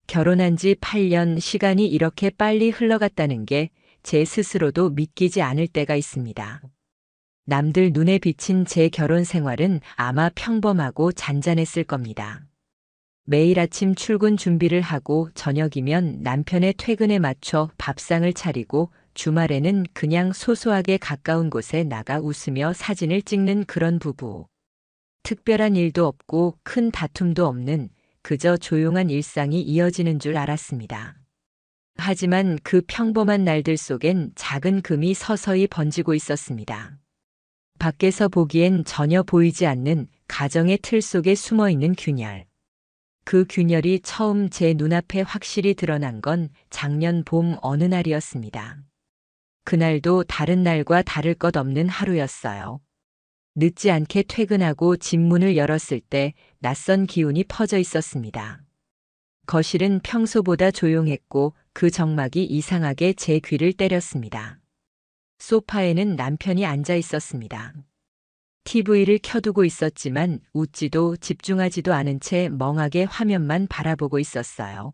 결혼한 지 8년 시간이 이렇게 빨리 흘러갔다는 게 제 스스로도 믿기지 않을 때가 있습니다. 남들 눈에 비친 제 결혼 생활은 아마 평범하고 잔잔했을 겁니다. 매일 아침 출근 준비를 하고 저녁이면 남편의 퇴근에 맞춰 밥상을 차리고 주말에는 그냥 소소하게 가까운 곳에 나가 웃으며 사진을 찍는 그런 부부. 특별한 일도 없고 큰 다툼도 없는 그저 조용한 일상이 이어지는 줄 알았습니다. 하지만 그 평범한 날들 속엔 작은 금이 서서히 번지고 있었습니다. 밖에서 보기엔 전혀 보이지 않는 가정의 틀 속에 숨어 있는 균열. 그 균열이 처음 제 눈앞에 확실히 드러난 건 작년 봄 어느 날이었습니다. 그날도 다른 날과 다를 것 없는 하루였어요. 늦지 않게 퇴근하고 집 문을 열었을 때 낯선 기운이 퍼져 있었습니다. 거실은 평소보다 조용했고 그 정막이 이상하게 제 귀를 때렸습니다. 소파에는 남편이 앉아 있었습니다. TV를 켜두고 있었지만 웃지도 집중하지도 않은 채 멍하게 화면만 바라보고 있었어요.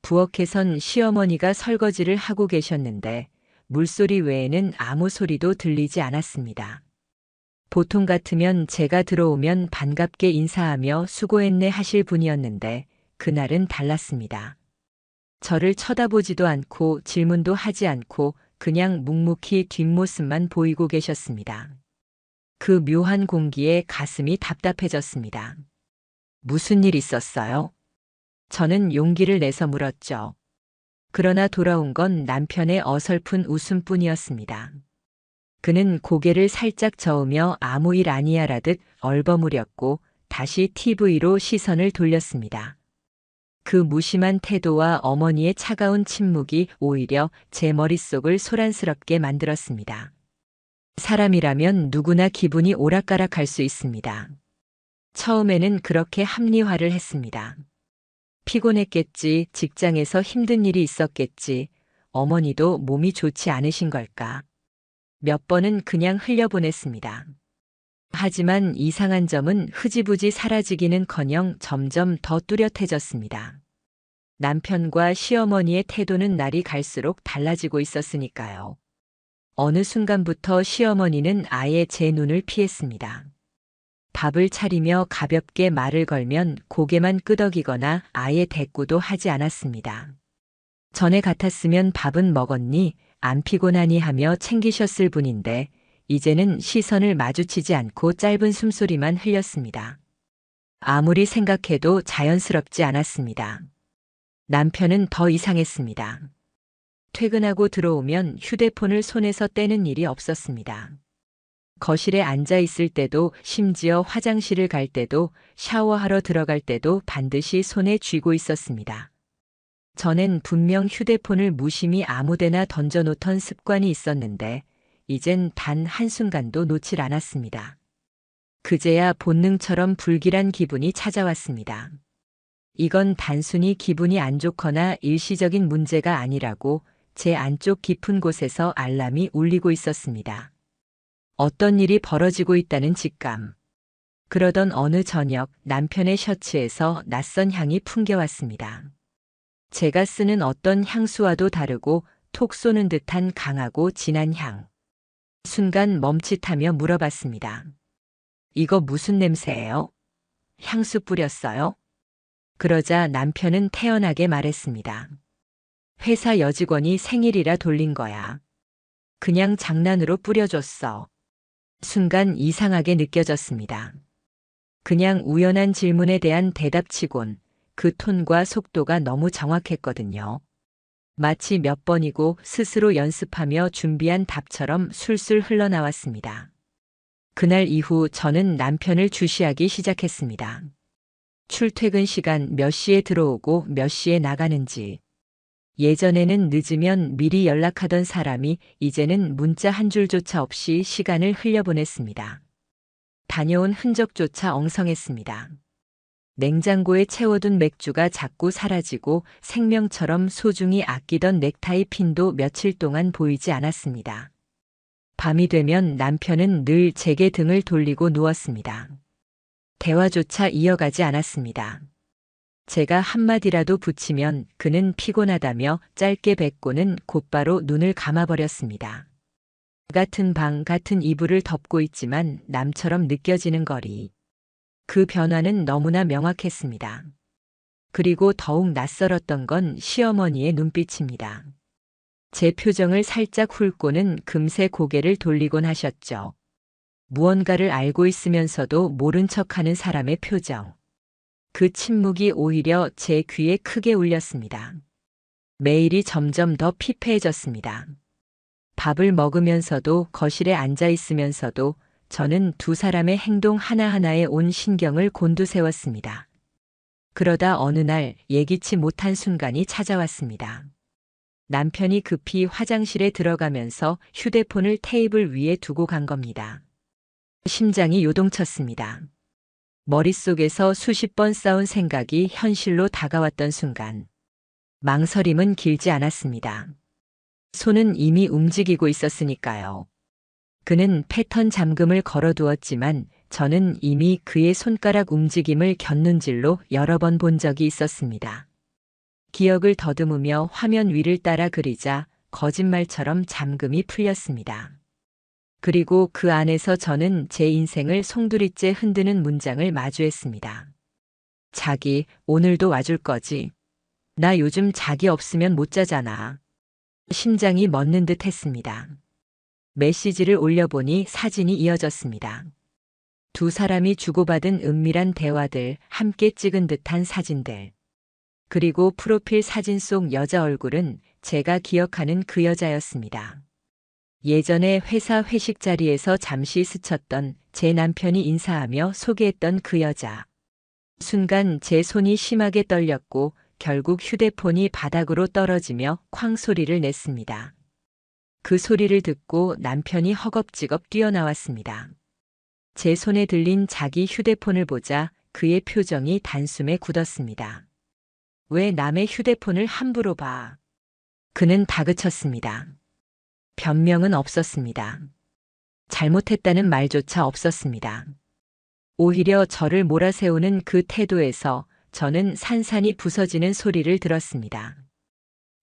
부엌에선 시어머니가 설거지를 하고 계셨는데 물소리 외에는 아무 소리도 들리지 않았습니다. 보통 같으면 제가 들어오면 반갑게 인사하며 수고했네 하실 분이었는데 그날은 달랐습니다. 저를 쳐다보지도 않고 질문도 하지 않고 그냥 묵묵히 뒷모습만 보이고 계셨습니다. 그 묘한 공기에 가슴이 답답해졌습니다. 무슨 일 있었어요? 저는 용기를 내서 물었죠. 그러나 돌아온 건 남편의 어설픈 웃음뿐이었습니다. 그는 고개를 살짝 저으며 아무 일 아니야라듯 얼버무렸고 다시 TV로 시선을 돌렸습니다. 그 무심한 태도와 어머니의 차가운 침묵이 오히려 제 머릿속을 소란스럽게 만들었습니다. 사람이라면 누구나 기분이 오락가락할 수 있습니다. 처음에는 그렇게 합리화를 했습니다. 피곤했겠지, 직장에서 힘든 일이 있었겠지, 어머니도 몸이 좋지 않으신 걸까. 몇 번은 그냥 흘려보냈습니다. 하지만 이상한 점은 흐지부지 사라지기는커녕 점점 더 뚜렷해졌습니다. 남편과 시어머니의 태도는 날이 갈수록 달라지고 있었으니까요. 어느 순간부터 시어머니는 아예 제 눈을 피했습니다. 밥을 차리며 가볍게 말을 걸면 고개만 끄덕이거나 아예 대꾸도 하지 않았습니다. 전에 같았으면 밥은 먹었니? 안 피곤하니 하며 챙기셨을 분인데 이제는 시선을 마주치지 않고 짧은 숨소리만 흘렸습니다. 아무리 생각해도 자연스럽지 않았습니다. 남편은 더 이상했습니다. 퇴근하고 들어오면 휴대폰을 손에서 떼는 일이 없었습니다. 거실에 앉아 있을 때도 심지어 화장실을 갈 때도 샤워하러 들어갈 때도 반드시 손에 쥐고 있었습니다. 전엔 분명 휴대폰을 무심히 아무데나 던져놓던 습관이 있었는데 이젠 단 한순간도 놓질 않았습니다. 그제야 본능처럼 불길한 기분이 찾아왔습니다. 이건 단순히 기분이 안 좋거나 일시적인 문제가 아니라고 제 안쪽 깊은 곳에서 알람이 울리고 있었습니다. 어떤 일이 벌어지고 있다는 직감. 그러던 어느 저녁 남편의 셔츠에서 낯선 향이 풍겨왔습니다. 제가 쓰는 어떤 향수와도 다르고 톡 쏘는 듯한 강하고 진한 향. 순간 멈칫하며 물어봤습니다. 이거 무슨 냄새예요? 향수 뿌렸어요? 그러자 남편은 태연하게 말했습니다. 회사 여직원이 생일이라 돌린 거야. 그냥 장난으로 뿌려줬어. 순간 이상하게 느껴졌습니다. 그냥 우연한 질문에 대한 대답치곤 그 톤과 속도가 너무 정확했거든요. 마치 몇 번이고 스스로 연습하며 준비한 답처럼 술술 흘러나왔습니다. 그날 이후 저는 남편을 주시하기 시작했습니다. 출퇴근 시간 몇 시에 들어오고 몇 시에 나가는지. 예전에는 늦으면 미리 연락하던 사람이 이제는 문자 한 줄조차 없이 시간을 흘려보냈습니다. 다녀온 흔적조차 엉성했습니다. 냉장고에 채워둔 맥주가 자꾸 사라지고 생명처럼 소중히 아끼던 넥타이 핀도 며칠 동안 보이지 않았습니다. 밤이 되면 남편은 늘 제게 등을 돌리고 누웠습니다. 대화조차 이어가지 않았습니다. 제가 한마디라도 붙이면 그는 피곤하다며 짧게 뱉고는 곧바로 눈을 감아버렸습니다. 같은 방, 같은 이불을 덮고 있지만 남처럼 느껴지는 거리. 그 변화는 너무나 명확했습니다. 그리고 더욱 낯설었던 건 시어머니의 눈빛입니다. 제 표정을 살짝 훑고는 금세 고개를 돌리곤 하셨죠. 무언가를 알고 있으면서도 모른 척하는 사람의 표정. 그 침묵이 오히려 제 귀에 크게 울렸습니다. 매일이 점점 더 피폐해졌습니다. 밥을 먹으면서도 거실에 앉아 있으면서도 저는 두 사람의 행동 하나하나에 온 신경을 곤두세웠습니다. 그러다 어느 날 예기치 못한 순간이 찾아왔습니다. 남편이 급히 화장실에 들어가면서 휴대폰을 테이블 위에 두고 간 겁니다. 심장이 요동쳤습니다. 머릿속에서 수십 번 쌓은 생각이 현실로 다가왔던 순간. 망설임은 길지 않았습니다. 손은 이미 움직이고 있었으니까요. 그는 패턴 잠금을 걸어두었지만 저는 이미 그의 손가락 움직임을 곁눈질로 여러 번 본 적이 있었습니다. 기억을 더듬으며 화면 위를 따라 그리자 거짓말처럼 잠금이 풀렸습니다. 그리고 그 안에서 저는 제 인생을 송두리째 흔드는 문장을 마주했습니다. 자기, 오늘도 와줄 거지? 나 요즘 자기 없으면 못 자잖아. 심장이 멎는 듯 했습니다. 메시지를 올려보니 사진이 이어졌습니다. 두 사람이 주고받은 은밀한 대화들, 함께 찍은 듯한 사진들. 그리고 프로필 사진 속 여자 얼굴은 제가 기억하는 그 여자였습니다. 예전에 회사 회식 자리에서 잠시 스쳤던 제 남편이 인사하며 소개했던 그 여자. 순간 제 손이 심하게 떨렸고 결국 휴대폰이 바닥으로 떨어지며 쾅 소리를 냈습니다. 그 소리를 듣고 남편이 허겁지겁 뛰어나왔습니다. 제 손에 들린 자기 휴대폰을 보자 그의 표정이 단숨에 굳었습니다. 왜 남의 휴대폰을 함부로 봐? 그는 다그쳤습니다. 변명은 없었습니다. 잘못했다는 말조차 없었습니다. 오히려 저를 몰아세우는 그 태도에서 저는 산산이 부서지는 소리를 들었습니다.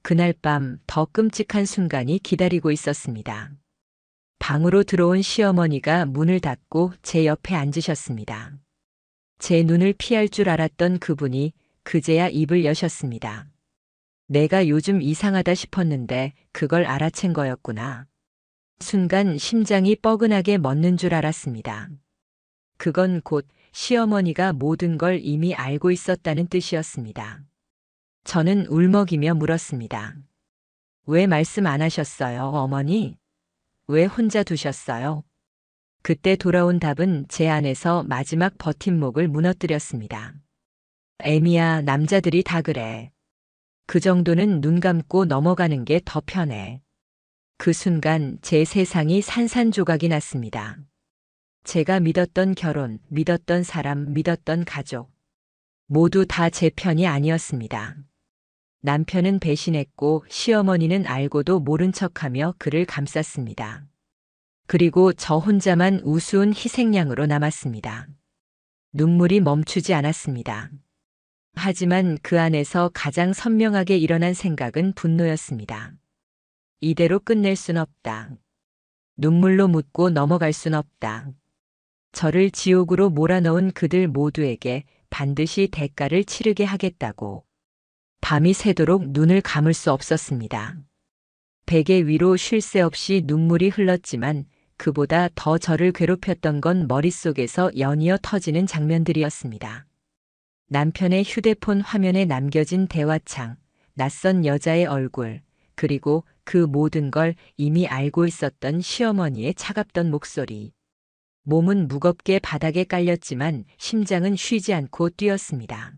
그날 밤 더 끔찍한 순간이 기다리고 있었습니다. 방으로 들어온 시어머니가 문을 닫고 제 옆에 앉으셨습니다. 제 눈을 피할 줄 알았던 그분이 그제야 입을 여셨습니다. 내가 요즘 이상하다 싶었는데 그걸 알아챈 거였구나. 순간 심장이 뻐근하게 멎는 줄 알았습니다. 그건 곧 시어머니가 모든 걸 이미 알고 있었다는 뜻이었습니다. 저는 울먹이며 물었습니다. 왜 말씀 안 하셨어요, 어머니? 왜 혼자 두셨어요? 그때 돌아온 답은 제 안에서 마지막 버팀목을 무너뜨렸습니다. 애미야, 남자들이 다 그래. 그 정도는 눈 감고 넘어가는 게 더 편해. 그 순간 제 세상이 산산조각이 났습니다. 제가 믿었던 결혼, 믿었던 사람, 믿었던 가족. 모두 다 제 편이 아니었습니다. 남편은 배신했고 시어머니는 알고도 모른 척하며 그를 감쌌습니다. 그리고 저 혼자만 우스운 희생양으로 남았습니다. 눈물이 멈추지 않았습니다. 하지만 그 안에서 가장 선명하게 일어난 생각은 분노였습니다. 이대로 끝낼 순 없다. 눈물로 묻고 넘어갈 순 없다. 저를 지옥으로 몰아넣은 그들 모두에게 반드시 대가를 치르게 하겠다고. 밤이 새도록 눈을 감을 수 없었습니다. 베개 위로 쉴 새 없이 눈물이 흘렀지만 그보다 더 저를 괴롭혔던 건 머릿속에서 연이어 터지는 장면들이었습니다. 남편의 휴대폰 화면에 남겨진 대화창, 낯선 여자의 얼굴, 그리고 그 모든 걸 이미 알고 있었던 시어머니의 차갑던 목소리. 몸은 무겁게 바닥에 깔렸지만 심장은 쉬지 않고 뛰었습니다.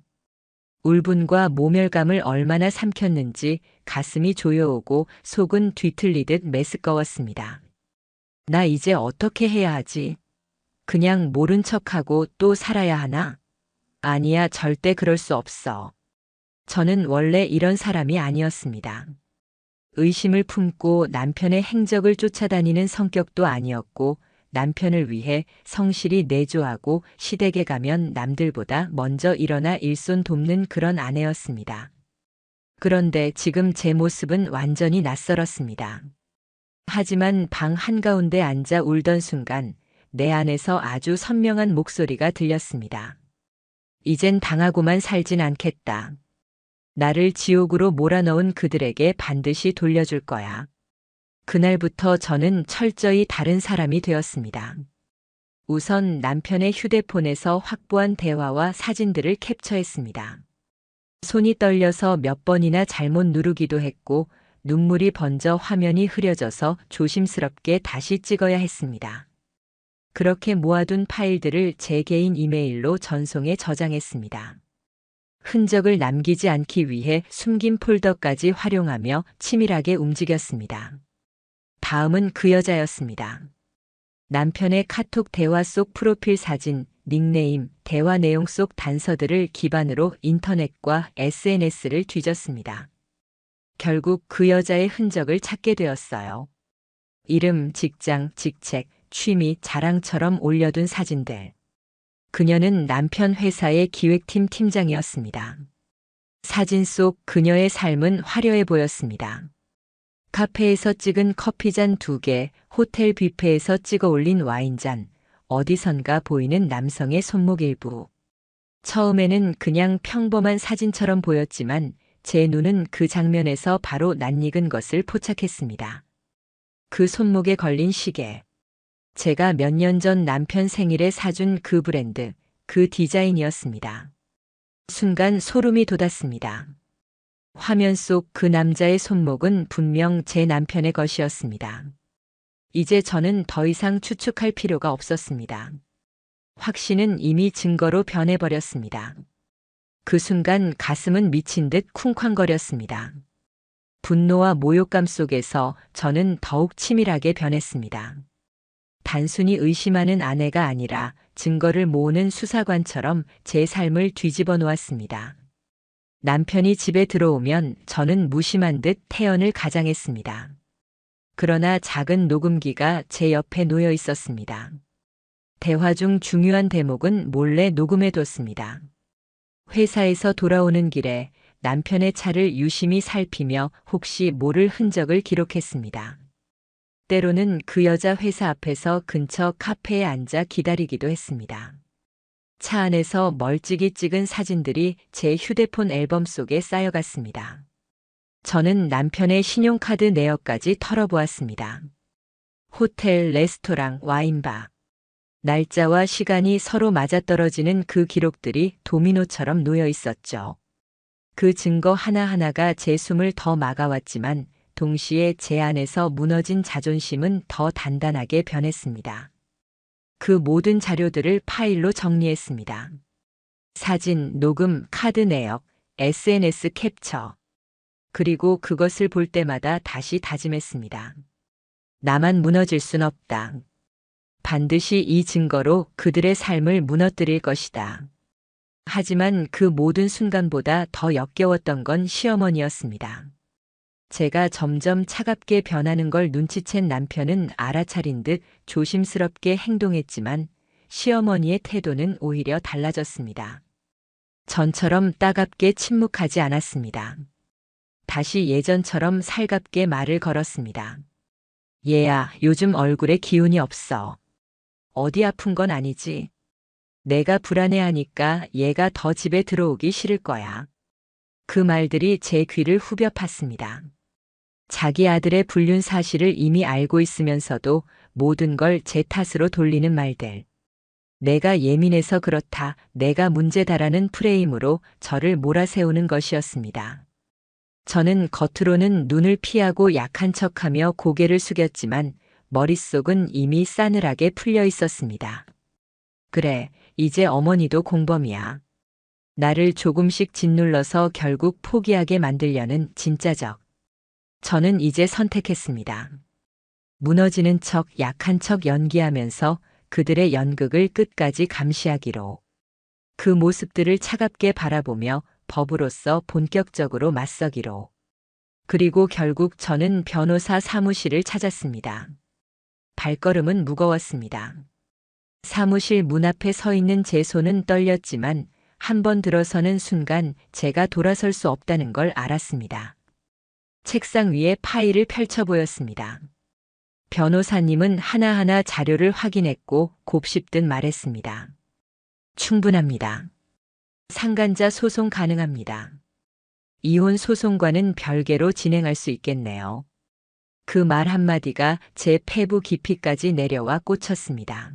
울분과 모멸감을 얼마나 삼켰는지 가슴이 조여오고 속은 뒤틀리듯 메스꺼웠습니다. 나 이제 어떻게 해야 하지? 그냥 모른 척하고 또 살아야 하나? 아니야, 절대 그럴 수 없어. 저는 원래 이런 사람이 아니었습니다. 의심을 품고 남편의 행적을 쫓아다니는 성격도 아니었고 남편을 위해 성실히 내조하고 시댁에 가면 남들보다 먼저 일어나 일손 돕는 그런 아내였습니다. 그런데 지금 제 모습은 완전히 낯설었습니다. 하지만 방 한가운데 앉아 울던 순간 내 안에서 아주 선명한 목소리가 들렸습니다. 이젠 당하고만 살진 않겠다. 나를 지옥으로 몰아넣은 그들에게 반드시 돌려줄 거야. 그날부터 저는 철저히 다른 사람이 되었습니다. 우선 남편의 휴대폰에서 확보한 대화와 사진들을 캡처했습니다. 손이 떨려서 몇 번이나 잘못 누르기도 했고 눈물이 번져 화면이 흐려져서 조심스럽게 다시 찍어야 했습니다. 그렇게 모아둔 파일들을 제 개인 이메일로 전송해 저장했습니다. 흔적을 남기지 않기 위해 숨긴 폴더까지 활용하며 치밀하게 움직였습니다. 다음은 그 여자였습니다. 남편의 카톡 대화 속 프로필 사진, 닉네임, 대화 내용 속 단서들을 기반으로 인터넷과 SNS를 뒤졌습니다. 결국 그 여자의 흔적을 찾게 되었어요. 이름, 직장, 직책, 취미, 자랑처럼 올려둔 사진들. 그녀는 남편 회사의 기획팀 팀장이었습니다. 사진 속 그녀의 삶은 화려해 보였습니다. 카페에서 찍은 커피잔 2개, 호텔 뷔페에서 찍어 올린 와인잔, 어디선가 보이는 남성의 손목 일부. 처음에는 그냥 평범한 사진처럼 보였지만 제 눈은 그 장면에서 바로 낯익은 것을 포착했습니다. 그 손목에 걸린 시계. 제가 몇 년 전 남편 생일에 사준 그 브랜드, 그 디자인이었습니다. 순간 소름이 돋았습니다. 화면 속 그 남자의 손목은 분명 제 남편의 것이었습니다. 이제 저는 더 이상 추측할 필요가 없었습니다. 확신은 이미 증거로 변해버렸습니다. 그 순간 가슴은 미친 듯 쿵쾅거렸습니다. 분노와 모욕감 속에서 저는 더욱 치밀하게 변했습니다. 단순히 의심하는 아내가 아니라 증거를 모으는 수사관처럼 제 삶을 뒤집어 놓았습니다. 남편이 집에 들어오면 저는 무심한 듯 태연을 가장했습니다. 그러나 작은 녹음기가 제 옆에 놓여 있었습니다. 대화 중 중요한 대목은 몰래 녹음해뒀습니다. 회사에서 돌아오는 길에 남편의 차를 유심히 살피며 혹시 모를 흔적을 기록했습니다. 때로는 그 여자 회사 앞에서 근처 카페에 앉아 기다리기도 했습니다. 차 안에서 멀찍이 찍은 사진들이 제 휴대폰 앨범 속에 쌓여갔습니다. 저는 남편의 신용카드 내역까지 털어보았습니다. 호텔, 레스토랑, 와인바. 날짜와 시간이 서로 맞아떨어지는 그 기록들이 도미노처럼 놓여 있었죠. 그 증거 하나하나가 제 숨을 더 막아왔지만 동시에 제 안에서 무너진 자존심은 더 단단하게 변했습니다. 그 모든 자료들을 파일로 정리했습니다. 사진, 녹음, 카드 내역, SNS 캡처. 그리고 그것을 볼 때마다 다시 다짐했습니다. 나만 무너질 순 없다. 반드시 이 증거로 그들의 삶을 무너뜨릴 것이다. 하지만 그 모든 순간보다 더 역겨웠던 건 시어머니였습니다. 제가 점점 차갑게 변하는 걸 눈치챈 남편은 알아차린 듯 조심스럽게 행동했지만 시어머니의 태도는 오히려 달라졌습니다. 전처럼 따갑게 침묵하지 않았습니다. 다시 예전처럼 살갑게 말을 걸었습니다. 얘야, 요즘 얼굴에 기운이 없어. 어디 아픈 건 아니지? 내가 불안해하니까 얘가 더 집에 들어오기 싫을 거야. 그 말들이 제 귀를 후벼 팠습니다. 자기 아들의 불륜 사실을 이미 알고 있으면서도 모든 걸 제 탓으로 돌리는 말들. 내가 예민해서 그렇다, 내가 문제다라는 프레임으로 저를 몰아세우는 것이었습니다. 저는 겉으로는 눈을 피하고 약한 척하며 고개를 숙였지만 머릿속은 이미 싸늘하게 풀려 있었습니다. 그래, 이제 어머니도 공범이야. 나를 조금씩 짓눌러서 결국 포기하게 만들려는 진짜적. 저는 이제 선택했습니다. 무너지는 척, 약한 척 연기하면서 그들의 연극을 끝까지 감시하기로. 그 모습들을 차갑게 바라보며 법으로서 본격적으로 맞서기로. 그리고 결국 저는 변호사 사무실을 찾았습니다. 발걸음은 무거웠습니다. 사무실 문 앞에 서 있는 제 손은 떨렸지만 한 번 들어서는 순간 제가 돌아설 수 없다는 걸 알았습니다. 책상 위에 파일을 펼쳐 보였습니다. 변호사님은 하나하나 자료를 확인했고 곱씹듯 말했습니다. 충분합니다. 상간자 소송 가능합니다. 이혼 소송과는 별개로 진행할 수 있겠네요. 그 말 한마디가 제 폐부 깊이까지 내려와 꽂혔습니다.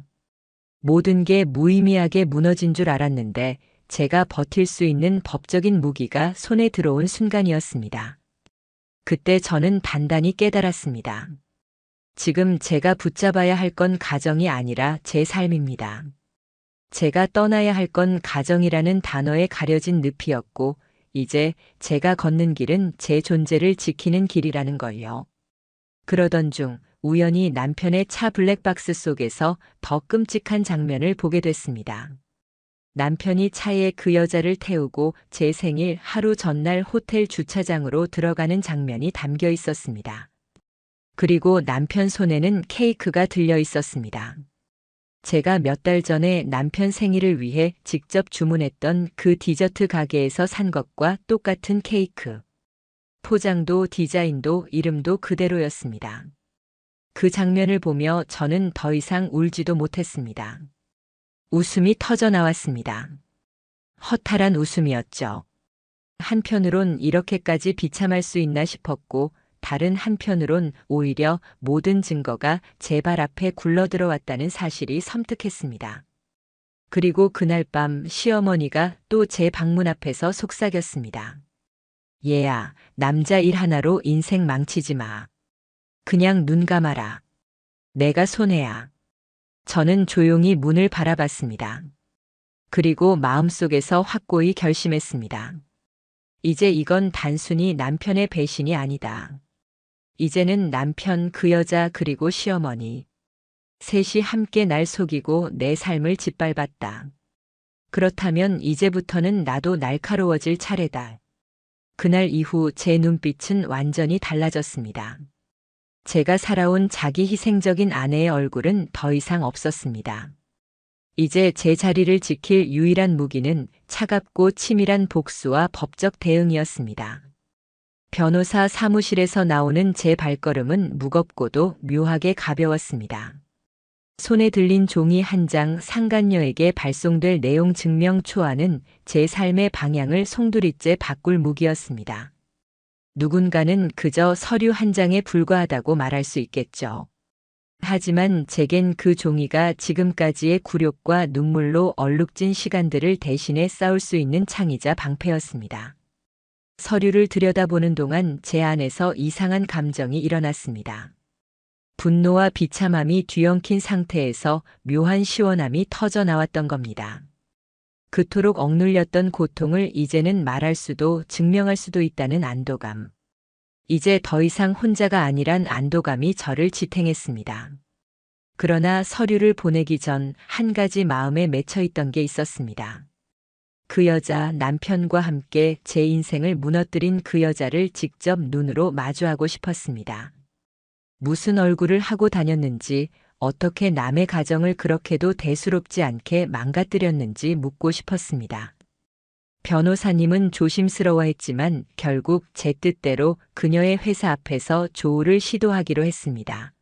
모든 게 무의미하게 무너진 줄 알았는데 제가 버틸 수 있는 법적인 무기가 손에 들어온 순간이었습니다. 그때 저는 단단히 깨달았습니다. 지금 제가 붙잡아야 할 건 가정이 아니라 제 삶입니다. 제가 떠나야 할 건 가정이라는 단어에 가려진 늪이었고, 이제 제가 걷는 길은 제 존재를 지키는 길이라는 걸요. 그러던 중 우연히 남편의 차 블랙박스 속에서 더 끔찍한 장면을 보게 됐습니다. 남편이 차에 그 여자를 태우고 제 생일 하루 전날 호텔 주차장으로 들어가는 장면이 담겨 있었습니다. 그리고 남편 손에는 케이크가 들려 있었습니다. 제가 몇 달 전에 남편 생일을 위해 직접 주문했던 그 디저트 가게에서 산 것과 똑같은 케이크. 포장도 디자인도 이름도 그대로였습니다. 그 장면을 보며 저는 더 이상 울지도 못했습니다. 웃음이 터져 나왔습니다. 허탈한 웃음이었죠. 한편으론 이렇게까지 비참할 수 있나 싶었고, 다른 한편으론 오히려 모든 증거가 제 발 앞에 굴러들어왔다는 사실이 섬뜩했습니다. 그리고 그날 밤 시어머니가 또 제 방문 앞에서 속삭였습니다. 얘야, 남자 일 하나로 인생 망치지 마. 그냥 눈 감아라. 내가 손해야. 저는 조용히 문을 바라봤습니다. 그리고 마음속에서 확고히 결심했습니다. 이제 이건 단순히 남편의 배신이 아니다. 이제는 남편, 그 여자, 그리고 시어머니. 셋이 함께 날 속이고 내 삶을 짓밟았다. 그렇다면 이제부터는 나도 날카로워질 차례다. 그날 이후 제 눈빛은 완전히 달라졌습니다. 제가 살아온 자기 희생적인 아내의 얼굴은 더 이상 없었습니다. 이제 제 자리를 지킬 유일한 무기는 차갑고 치밀한 복수와 법적 대응이었습니다. 변호사 사무실에서 나오는 제 발걸음은 무겁고도 묘하게 가벼웠습니다. 손에 들린 종이 한 장 상간녀에게 발송될 내용 증명 초안은 제 삶의 방향을 송두리째 바꿀 무기였습니다. 누군가는 그저 서류 한 장에 불과하다고 말할 수 있겠죠. 하지만 제겐 그 종이가 지금까지의 굴욕과 눈물로 얼룩진 시간들을 대신해 싸울 수 있는 창이자 방패였습니다. 서류를 들여다보는 동안 제 안에서 이상한 감정이 일어났습니다. 분노와 비참함이 뒤엉킨 상태에서 묘한 시원함이 터져 나왔던 겁니다. 그토록 억눌렸던 고통을 이제는 말할 수도 증명할 수도 있다는 안도감. 이제 더 이상 혼자가 아니란 안도감이 저를 지탱했습니다. 그러나 서류를 보내기 전 한 가지 마음에 맺혀 있던 게 있었습니다. 그 여자, 남편과 함께 제 인생을 무너뜨린 그 여자를 직접 눈으로 마주하고 싶었습니다. 무슨 얼굴을 하고 다녔는지, 어떻게 남의 가정을 그렇게도 대수롭지 않게 망가뜨렸는지 묻고 싶었습니다. 변호사님은 조심스러워했지만 결국 제 뜻대로 그녀의 회사 앞에서 조우를 시도하기로 했습니다.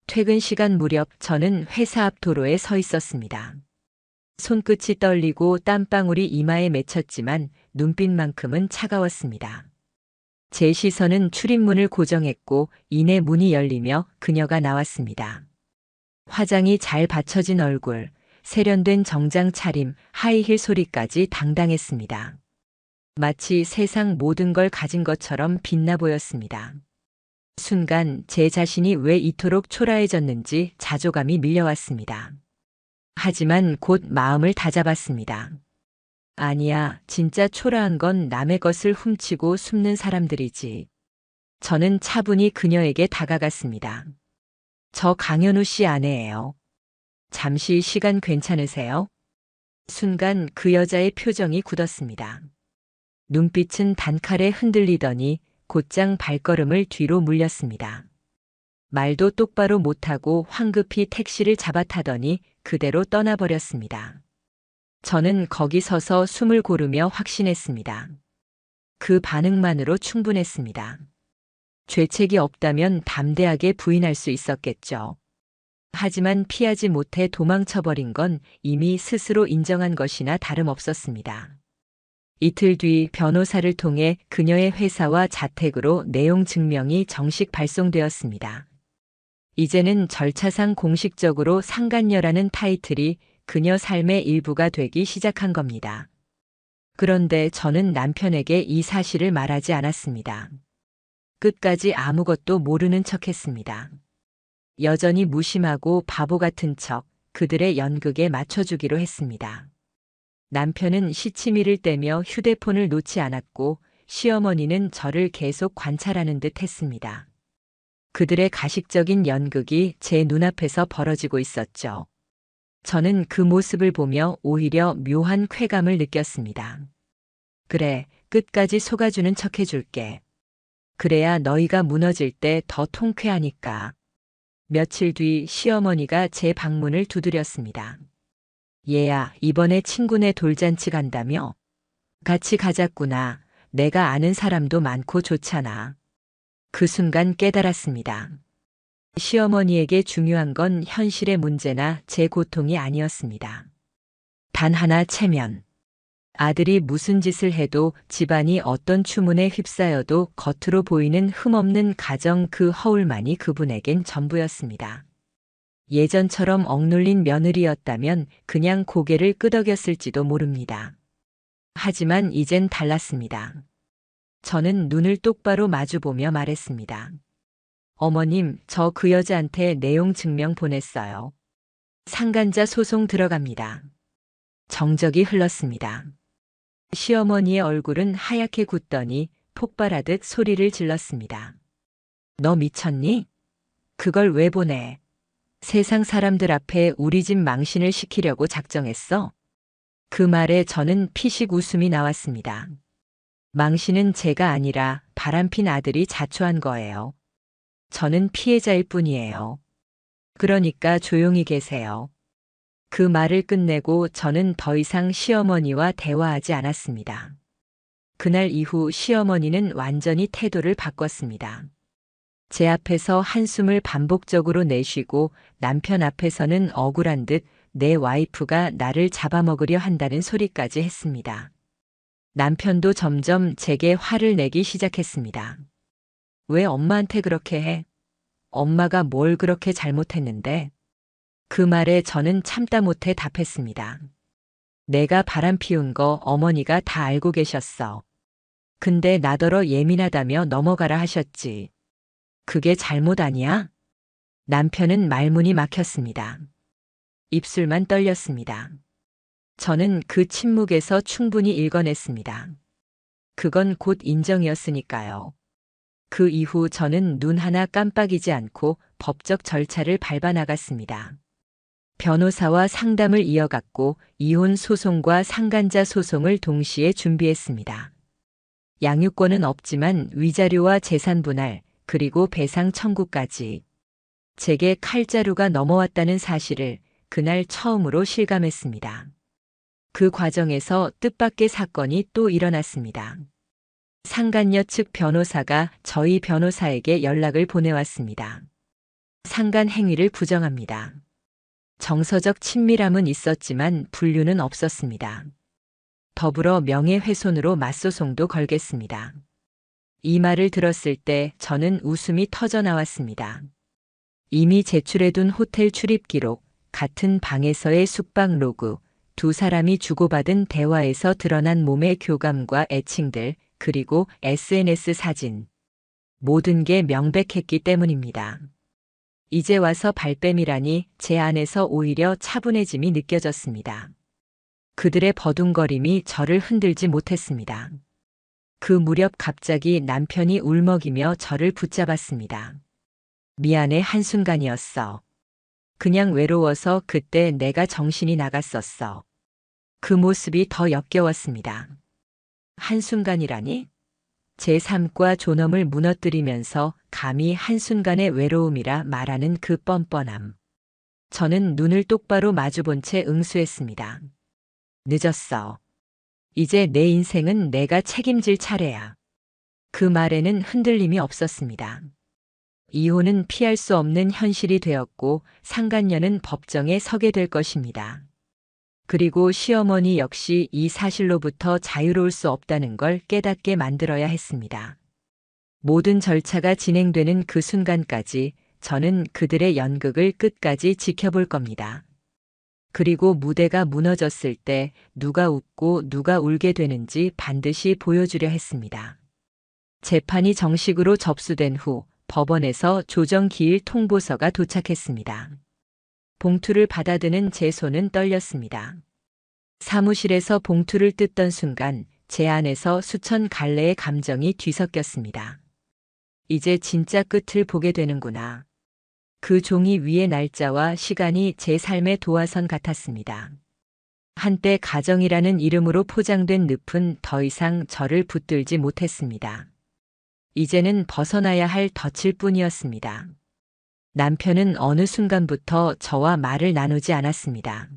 퇴근 시간 무렵 저는 회사 앞 도로에 서 있었습니다. 손끝이 떨리고 땀방울이 이마에 맺혔지만 눈빛만큼은 차가웠습니다. 제 시선은 출입문을 고정했고 이내 문이 열리며 그녀가 나왔습니다. 화장이 잘 받쳐진 얼굴, 세련된 정장 차림, 하이힐 소리까지 당당했습니다. 마치 세상 모든 걸 가진 것처럼 빛나 보였습니다. 순간 제 자신이 왜 이토록 초라해졌는지 자조감이 밀려왔습니다. 하지만 곧 마음을 다잡았습니다. 아니야, 진짜 초라한 건 남의 것을 훔치고 숨는 사람들이지. 저는 차분히 그녀에게 다가갔습니다. 저 강현우 씨 아내예요. 잠시 시간 괜찮으세요? 순간 그 여자의 표정이 굳었습니다. 눈빛은 단칼에 흔들리더니 곧장 발걸음을 뒤로 물렸습니다. 말도 똑바로 못하고 황급히 택시를 잡아타더니 그대로 떠나버렸습니다. 저는 거기 서서 숨을 고르며 확신했습니다. 그 반응만으로 충분했습니다. 죄책이 없다면 담대하게 부인할 수 있었겠죠. 하지만 피하지 못해 도망쳐버린 건 이미 스스로 인정한 것이나 다름없었습니다. 이틀 뒤 변호사를 통해 그녀의 회사와 자택으로 내용 증명이 정식 발송되었습니다. 이제는 절차상 공식적으로 상간녀라는 타이틀이 그녀 삶의 일부가 되기 시작한 겁니다. 그런데 저는 남편에게 이 사실을 말하지 않았습니다. 끝까지 아무것도 모르는 척했습니다. 여전히 무심하고 바보 같은 척 그들의 연극에 맞춰주기로 했습니다. 남편은 시치미를 떼며 휴대폰을 놓지 않았고 시어머니는 저를 계속 관찰하는 듯 했습니다. 그들의 가식적인 연극이 제 눈앞에서 벌어지고 있었죠. 저는 그 모습을 보며 오히려 묘한 쾌감을 느꼈습니다. 그래, 끝까지 속아주는 척 해줄게. 그래야 너희가 무너질 때 더 통쾌하니까. 며칠 뒤 시어머니가 제 방문을 두드렸습니다. 얘야, 이번에 친구네 돌잔치 간다며? 같이 가자꾸나. 내가 아는 사람도 많고 좋잖아. 그 순간 깨달았습니다. 시어머니에게 중요한 건 현실의 문제나 제 고통이 아니었습니다. 단 하나 체면. 아들이 무슨 짓을 해도 집안이 어떤 추문에 휩싸여도 겉으로 보이는 흠없는 가정 그 허울만이 그분에겐 전부였습니다. 예전처럼 억눌린 며느리였다면 그냥 고개를 끄덕였을지도 모릅니다. 하지만 이젠 달랐습니다. 저는 눈을 똑바로 마주보며 말했습니다. 어머님, 저 그 여자한테 내용 증명 보냈어요. 상간자 소송 들어갑니다. 정적이 흘렀습니다. 시어머니의 얼굴은 하얗게 굳더니 폭발하듯 소리를 질렀습니다. 너 미쳤니? 그걸 왜 보내? 세상 사람들 앞에 우리 집 망신을 시키려고 작정했어? 그 말에 저는 피식 웃음이 나왔습니다. 망신은 제가 아니라 바람핀 아들이 자초한 거예요. 저는 피해자일 뿐이에요. 그러니까 조용히 계세요. 그 말을 끝내고 저는 더 이상 시어머니와 대화하지 않았습니다. 그날 이후 시어머니는 완전히 태도를 바꿨습니다. 제 앞에서 한숨을 반복적으로 내쉬고 남편 앞에서는 억울한 듯 내 와이프가 나를 잡아먹으려 한다는 소리까지 했습니다. 남편도 점점 제게 화를 내기 시작했습니다. 왜 엄마한테 그렇게 해? 엄마가 뭘 그렇게 잘못했는데? 그 말에 저는 참다 못해 답했습니다. 내가 바람 피운 거 어머니가 다 알고 계셨어. 근데 나더러 예민하다며 넘어가라 하셨지. 그게 잘못 아니야? 남편은 말문이 막혔습니다. 입술만 떨렸습니다. 저는 그 침묵에서 충분히 읽어냈습니다. 그건 곧 인정이었으니까요. 그 이후 저는 눈 하나 깜빡이지 않고 법적 절차를 밟아 나갔습니다. 변호사와 상담을 이어갔고 이혼 소송과 상간자 소송을 동시에 준비했습니다. 양육권은 없지만 위자료와 재산 분할, 그리고 배상 청구까지. 제게 칼자루가 넘어왔다는 사실을 그날 처음으로 실감했습니다. 그 과정에서 뜻밖의 사건이 또 일어났습니다. 상간녀 측 변호사가 저희 변호사에게 연락을 보내왔습니다. 상간 행위를 부정합니다. 정서적 친밀함은 있었지만 분류는 없었습니다. 더불어 명예훼손으로 맞소송도 걸겠습니다. 이 말을 들었을 때 저는 웃음이 터져 나왔습니다. 이미 제출해둔 호텔 출입 기록, 같은 방에서의 숙박 로그, 두 사람이 주고받은 대화에서 드러난 몸의 교감과 애칭들, 그리고 SNS 사진. 모든 게 명백했기 때문입니다. 이제 와서 발뺌이라니 제 안에서 오히려 차분해짐이 느껴졌습니다. 그들의 버둥거림이 저를 흔들지 못했습니다. 그 무렵 갑자기 남편이 울먹이며 저를 붙잡았습니다. 미안해 한순간이었어. 그냥 외로워서 그때 내가 정신이 나갔었어. 그 모습이 더 역겨웠습니다. 한순간이라니? 제 삶과 존엄을 무너뜨리면서 감히 한순간의 외로움이라 말하는 그 뻔뻔함. 저는 눈을 똑바로 마주본 채 응수했습니다. 늦었어. 이제 내 인생은 내가 책임질 차례야. 그 말에는 흔들림이 없었습니다. 이혼은 피할 수 없는 현실이 되었고 상간녀는 법정에 서게 될 것입니다. 그리고 시어머니 역시 이 사실로부터 자유로울 수 없다는 걸 깨닫게 만들어야 했습니다. 모든 절차가 진행되는 그 순간까지 저는 그들의 연극을 끝까지 지켜볼 겁니다. 그리고 무대가 무너졌을 때 누가 웃고 누가 울게 되는지 반드시 보여주려 했습니다. 재판이 정식으로 접수된 후 법원에서 조정기일 통보서가 도착했습니다. 봉투를 받아드는 제 손은 떨렸습니다. 사무실에서 봉투를 뜯던 순간 제 안에서 수천 갈래의 감정이 뒤섞였습니다. 이제 진짜 끝을 보게 되는구나. 그 종이 위의 날짜와 시간이 제 삶의 도화선 같았습니다. 한때 가정이라는 이름으로 포장된 늪은 더 이상 저를 붙들지 못했습니다. 이제는 벗어나야 할 덫일 뿐이었습니다. 남편은 어느 순간부터 저와 말을 나누지 않았습니다.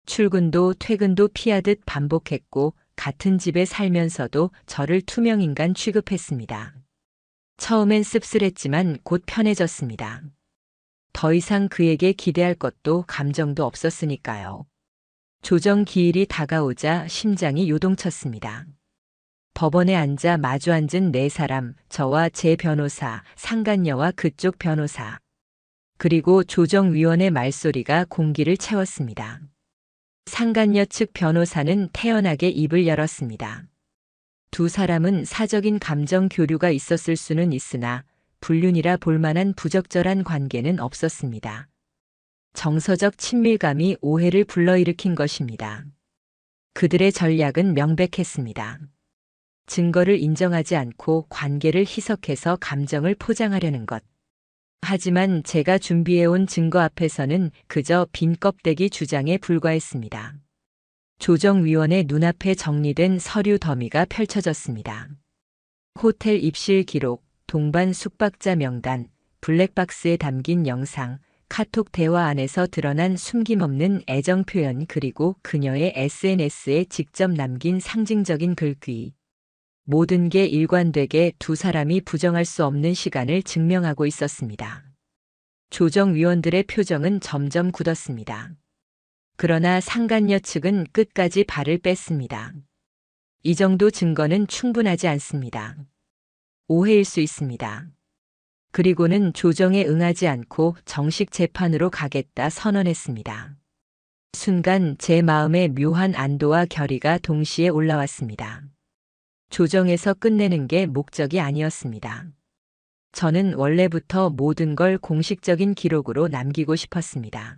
출근도 퇴근도 피하듯 반복했고 같은 집에 살면서도 저를 투명인간 취급했습니다. 처음엔 씁쓸했지만 곧 편해졌습니다. 더 이상 그에게 기대할 것도 감정도 없었으니까요. 조정 기일이 다가오자 심장이 요동쳤습니다. 법원에 앉아 마주 앉은 네 사람, 저와 제 변호사, 상간녀와 그쪽 변호사, 그리고 조정위원의 말소리가 공기를 채웠습니다. 상간녀 측 변호사는 태연하게 입을 열었습니다. 두 사람은 사적인 감정 교류가 있었을 수는 있으나 불륜이라 볼만한 부적절한 관계는 없었습니다. 정서적 친밀감이 오해를 불러일으킨 것입니다. 그들의 전략은 명백했습니다. 증거를 인정하지 않고 관계를 희석해서 감정을 포장하려는 것. 하지만 제가 준비해온 증거 앞에서는 그저 빈 껍데기 주장에 불과했습니다. 조정위원의 눈앞에 정리된 서류 더미가 펼쳐졌습니다. 호텔 입실 기록, 동반 숙박자 명단, 블랙박스에 담긴 영상, 카톡 대화 안에서 드러난 숨김없는 애정 표현 그리고 그녀의 SNS에 직접 남긴 상징적인 글귀. 모든 게 일관되게 두 사람이 부정할 수 없는 시간을 증명하고 있었습니다. 조정위원들의 표정은 점점 굳었습니다. 그러나 상간녀 측은 끝까지 발을 뺐습니다. 이 정도 증거는 충분하지 않습니다. 오해일 수 있습니다. 그리고는 조정에 응하지 않고 정식 재판으로 가겠다 선언했습니다. 순간 제 마음에 묘한 안도와 결의가 동시에 올라왔습니다. 조정에서 끝내는 게 목적이 아니었습니다. 저는 원래부터 모든 걸 공식적인 기록으로 남기고 싶었습니다.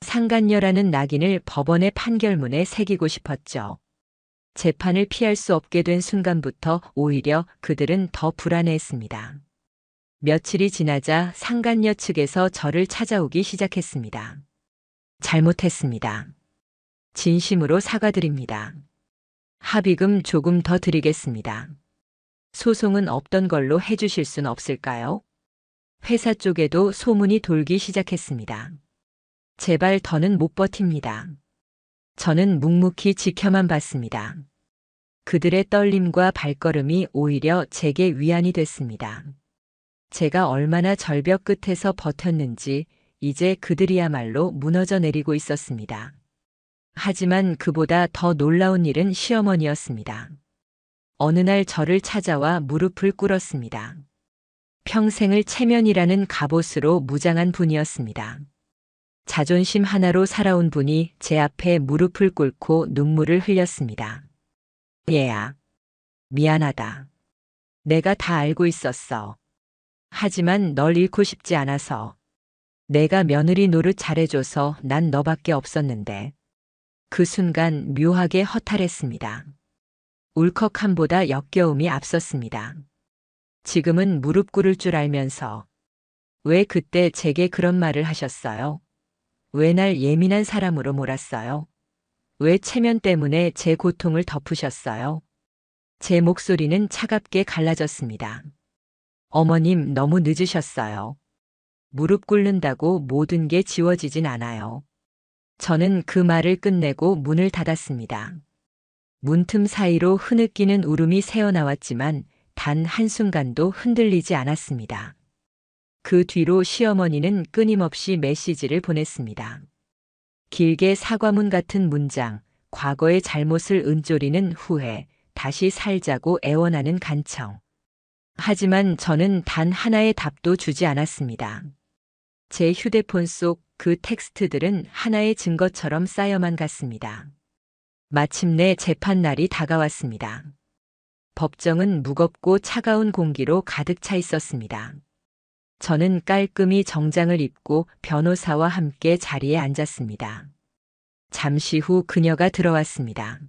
상간녀라는 낙인을 법원의 판결문에 새기고 싶었죠. 재판을 피할 수 없게 된 순간부터 오히려 그들은 더 불안해했습니다. 며칠이 지나자 상간녀 측에서 저를 찾아오기 시작했습니다. 잘못했습니다. 진심으로 사과드립니다. 합의금 조금 더 드리겠습니다. 소송은 없던 걸로 해주실 순 없을까요? 회사 쪽에도 소문이 돌기 시작했습니다. 제발 더는 못 버팁니다. 저는 묵묵히 지켜만 봤습니다. 그들의 떨림과 발걸음이 오히려 제게 위안이 됐습니다. 제가 얼마나 절벽 끝에서 버텼는지 이제 그들이야말로 무너져 내리고 있었습니다. 하지만 그보다 더 놀라운 일은 시어머니였습니다. 어느 날 저를 찾아와 무릎을 꿇었습니다. 평생을 체면이라는 갑옷으로 무장한 분이었습니다. 자존심 하나로 살아온 분이 제 앞에 무릎을 꿇고 눈물을 흘렸습니다. 얘야, 미안하다. 내가 다 알고 있었어. 하지만 널 잃고 싶지 않아서. 내가 며느리 노릇 잘해줘서 난 너밖에 없었는데. 그 순간 묘하게 허탈했습니다. 울컥함보다 역겨움이 앞섰습니다. 지금은 무릎 꿇을 줄 알면서 왜 그때 제게 그런 말을 하셨어요? 왜 날 예민한 사람으로 몰았어요? 왜 체면 때문에 제 고통을 덮으셨어요? 제 목소리는 차갑게 갈라졌습니다. 어머님 너무 늦으셨어요. 무릎 꿇는다고 모든 게 지워지진 않아요. 저는 그 말을 끝내고 문을 닫았습니다. 문틈 사이로 흐느끼는 울음이 새어나왔지만 단 한순간도 흔들리지 않았습니다. 그 뒤로 시어머니는 끊임없이 메시지를 보냈습니다. 길게 사과문 같은 문장, 과거의 잘못을 은조리는 후회, 다시 살자고 애원하는 간청. 하지만 저는 단 하나의 답도 주지 않았습니다. 제 휴대폰 속 그 텍스트들은 하나의 증거처럼 쌓여만 갔습니다. 마침내 재판날이 다가왔습니다. 법정은 무겁고 차가운 공기로 가득 차 있었습니다. 저는 깔끔히 정장을 입고 변호사와 함께 자리에 앉았습니다. 잠시 후 그녀가 들어왔습니다.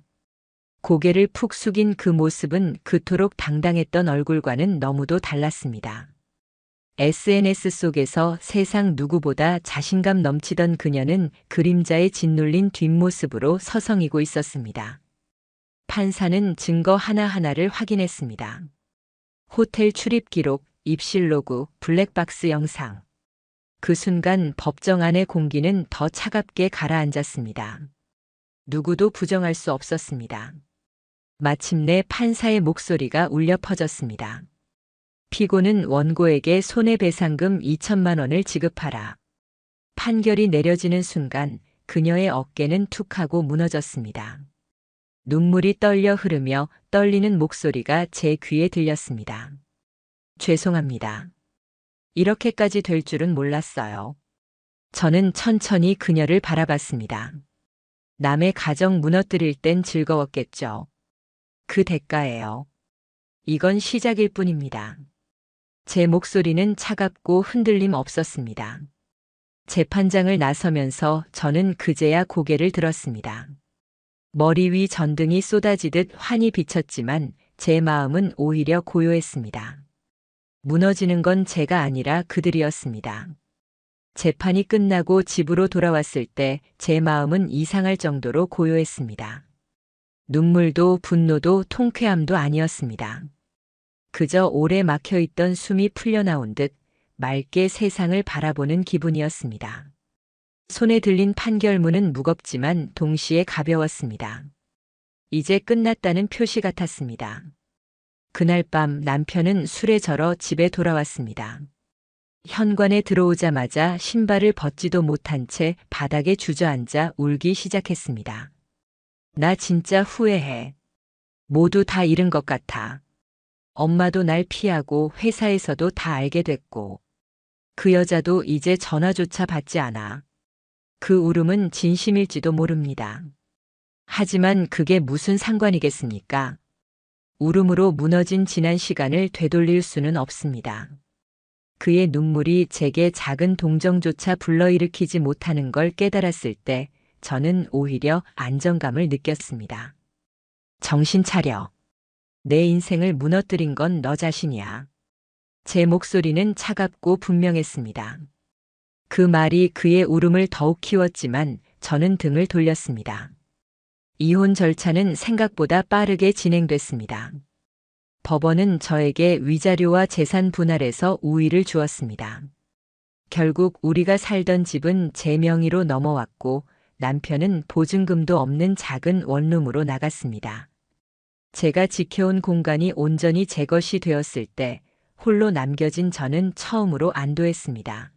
고개를 푹 숙인 그 모습은 그토록 당당했던 얼굴과는 너무도 달랐습니다. SNS 속에서 세상 누구보다 자신감 넘치던 그녀는 그림자에 짓눌린 뒷모습으로 서성이고 있었습니다. 판사는 증거 하나하나를 확인했습니다. 호텔 출입 기록, 입실 로그, 블랙박스 영상. 그 순간 법정 안의 공기는 더 차갑게 가라앉았습니다. 누구도 부정할 수 없었습니다. 마침내 판사의 목소리가 울려 퍼졌습니다. 피고는 원고에게 손해배상금 2천만 원을 지급하라. 판결이 내려지는 순간 그녀의 어깨는 툭 하고 무너졌습니다. 눈물이 떨려 흐르며 떨리는 목소리가 제 귀에 들렸습니다. 죄송합니다. 이렇게까지 될 줄은 몰랐어요. 저는 천천히 그녀를 바라봤습니다. 남의 가정 무너뜨릴 땐 즐거웠겠죠. 그 대가예요. 이건 시작일 뿐입니다. 제 목소리는 차갑고 흔들림 없었습니다. 재판장을 나서면서 저는 그제야 고개를 들었습니다. 머리 위 전등이 쏟아지듯 환히 비쳤지만 제 마음은 오히려 고요했습니다. 무너지는 건 제가 아니라 그들이었습니다. 재판이 끝나고 집으로 돌아왔을 때 제 마음은 이상할 정도로 고요했습니다. 눈물도 분노도 통쾌함도 아니었습니다. 그저 오래 막혀있던 숨이 풀려나온 듯 맑게 세상을 바라보는 기분이었습니다. 손에 들린 판결문은 무겁지만 동시에 가벼웠습니다. 이제 끝났다는 표시 같았습니다. 그날 밤 남편은 술에 절어 집에 돌아왔습니다. 현관에 들어오자마자 신발을 벗지도 못한 채 바닥에 주저앉아 울기 시작했습니다. 나 진짜 후회해. 모두 다 잃은 것 같아. 엄마도 날 피하고 회사에서도 다 알게 됐고 그 여자도 이제 전화조차 받지 않아. 그 울음은 진심일지도 모릅니다. 하지만 그게 무슨 상관이겠습니까? 울음으로 무너진 지난 시간을 되돌릴 수는 없습니다. 그의 눈물이 제게 작은 동정조차 불러일으키지 못하는 걸 깨달았을 때 저는 오히려 안정감을 느꼈습니다. 정신 차려. 내 인생을 무너뜨린 건 너 자신이야. 제 목소리는 차갑고 분명했습니다. 그 말이 그의 울음을 더욱 키웠지만 저는 등을 돌렸습니다. 이혼 절차는 생각보다 빠르게 진행됐습니다. 법원은 저에게 위자료와 재산 분할에서 우위를 주었습니다. 결국 우리가 살던 집은 제 명의로 넘어왔고 남편은 보증금도 없는 작은 원룸으로 나갔습니다. 제가 지켜온 공간이 온전히 제 것이 되었을 때 홀로 남겨진 저는 처음으로 안도했습니다.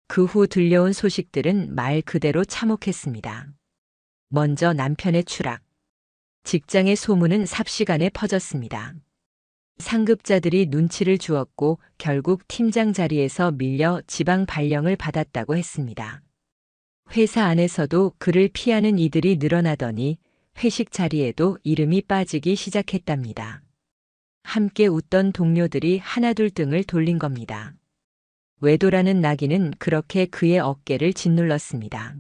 그 후 들려온 소식들은 말 그대로 참혹했습니다. 먼저 남편의 추락. 직장의 소문은 삽시간에 퍼졌습니다. 상급자들이 눈치를 주었고 결국 팀장 자리에서 밀려 지방 발령을 받았다고 했습니다. 회사 안에서도 그를 피하는 이들이 늘어나더니 회식 자리에도 이름이 빠지기 시작했답니다. 함께 웃던 동료들이 하나둘 등을 돌린 겁니다. 외도라는 낙인은 그렇게 그의 어깨를 짓눌렀습니다.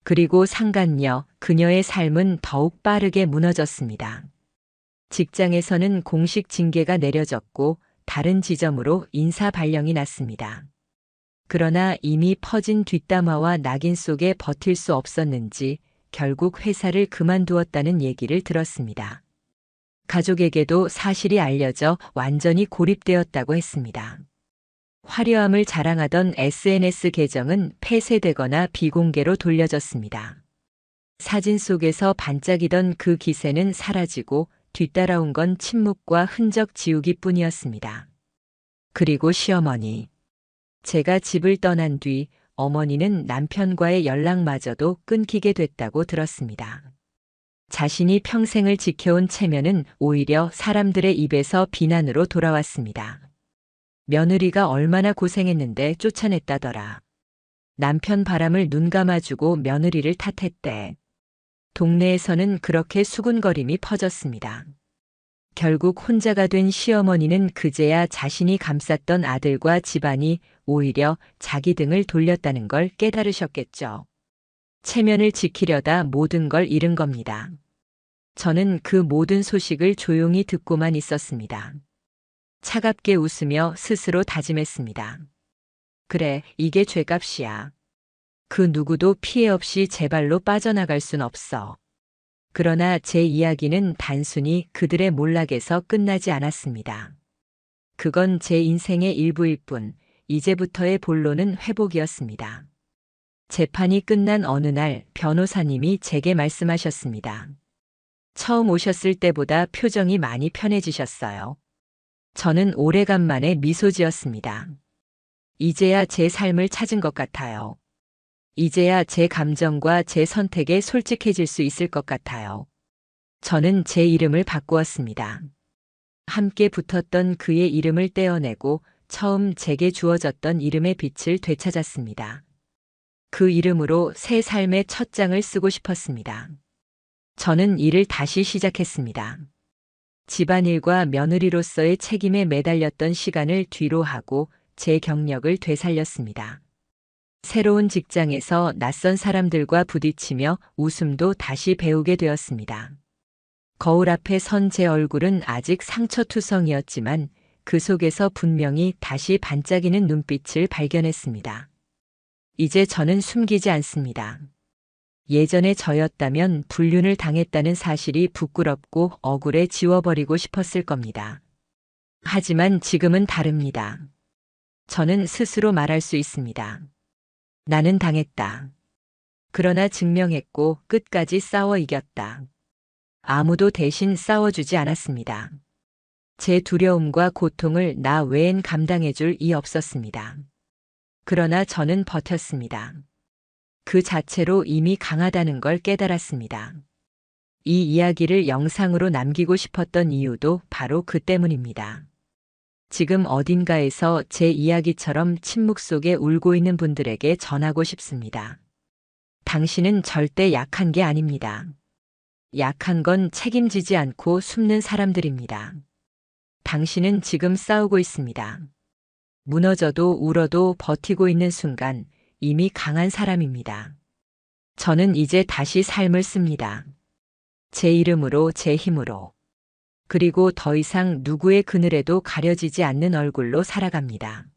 그리고 상간녀, 그녀의 삶은 더욱 빠르게 무너졌습니다. 직장에서는 공식 징계가 내려졌고 다른 지점으로 인사 발령이 났습니다. 그러나 이미 퍼진 뒷담화와 낙인 속에 버틸 수 없었는지 결국 회사를 그만두었다는 얘기를 들었습니다. 가족에게도 사실이 알려져 완전히 고립되었다고 했습니다. 화려함을 자랑하던 SNS 계정은 폐쇄되거나 비공개로 돌려졌습니다. 사진 속에서 반짝이던 그 기세는 사라지고 뒤따라온 건 침묵과 흔적 지우기 뿐이었습니다. 그리고 시어머니. 제가 집을 떠난 뒤 어머니는 남편과의 연락마저도 끊기게 됐다고 들었습니다. 자신이 평생을 지켜온 체면은 오히려 사람들의 입에서 비난으로 돌아왔습니다. 며느리가 얼마나 고생했는데 쫓아냈다더라. 남편 바람을 눈 감아주고 며느리를 탓했대. 동네에서는 그렇게 수군거림이 퍼졌습니다. 결국 혼자가 된 시어머니는 그제야 자신이 감쌌던 아들과 집안이 오히려 자기 등을 돌렸다는 걸 깨달으셨겠죠. 체면을 지키려다 모든 걸 잃은 겁니다. 저는 그 모든 소식을 조용히 듣고만 있었습니다. 차갑게 웃으며 스스로 다짐했습니다. 그래, 이게 죗값이야. 그 누구도 피해 없이 제 발로 빠져나갈 순 없어. 그러나 제 이야기는 단순히 그들의 몰락에서 끝나지 않았습니다. 그건 제 인생의 일부일 뿐, 이제부터의 본론은 회복이었습니다. 재판이 끝난 어느 날 변호사님이 제게 말씀하셨습니다. 처음 오셨을 때보다 표정이 많이 편해지셨어요. 저는 오래간만에 미소 지었습니다. 이제야 제 삶을 찾은 것 같아요. 이제야 제 감정과 제 선택에 솔직해질 수 있을 것 같아요. 저는 제 이름을 바꾸었습니다. 함께 붙었던 그의 이름을 떼어내고 처음 제게 주어졌던 이름의 빛을 되찾았습니다. 그 이름으로 새 삶의 첫 장을 쓰고 싶었습니다. 저는 일을 다시 시작했습니다. 집안일과 며느리로서의 책임에 매달렸던 시간을 뒤로 하고 제 경력을 되살렸습니다. 새로운 직장에서 낯선 사람들과 부딪히며 웃음도 다시 배우게 되었습니다. 거울 앞에 선 제 얼굴은 아직 상처투성이었지만 그 속에서 분명히 다시 반짝이는 눈빛을 발견했습니다. 이제 저는 숨기지 않습니다. 예전의 저였다면 불륜을 당했다는 사실이 부끄럽고 억울해 지워버리고 싶었을 겁니다. 하지만 지금은 다릅니다. 저는 스스로 말할 수 있습니다. 나는 당했다. 그러나 증명했고 끝까지 싸워 이겼다. 아무도 대신 싸워주지 않았습니다. 제 두려움과 고통을 나 외엔 감당해줄 이 없었습니다. 그러나 저는 버텼습니다. 그 자체로 이미 강하다는 걸 깨달았습니다. 이 이야기를 영상으로 남기고 싶었던 이유도 바로 그 때문입니다. 지금 어딘가에서 제 이야기처럼 침묵 속에 울고 있는 분들에게 전하고 싶습니다. 당신은 절대 약한 게 아닙니다. 약한 건 책임지지 않고 숨는 사람들입니다. 당신은 지금 싸우고 있습니다. 무너져도 울어도 버티고 있는 순간 이미 강한 사람입니다. 저는 이제 다시 삶을 씁니다. 제 이름으로, 제 힘으로. 그리고 더 이상 누구의 그늘에도 가려지지 않는 얼굴로 살아갑니다.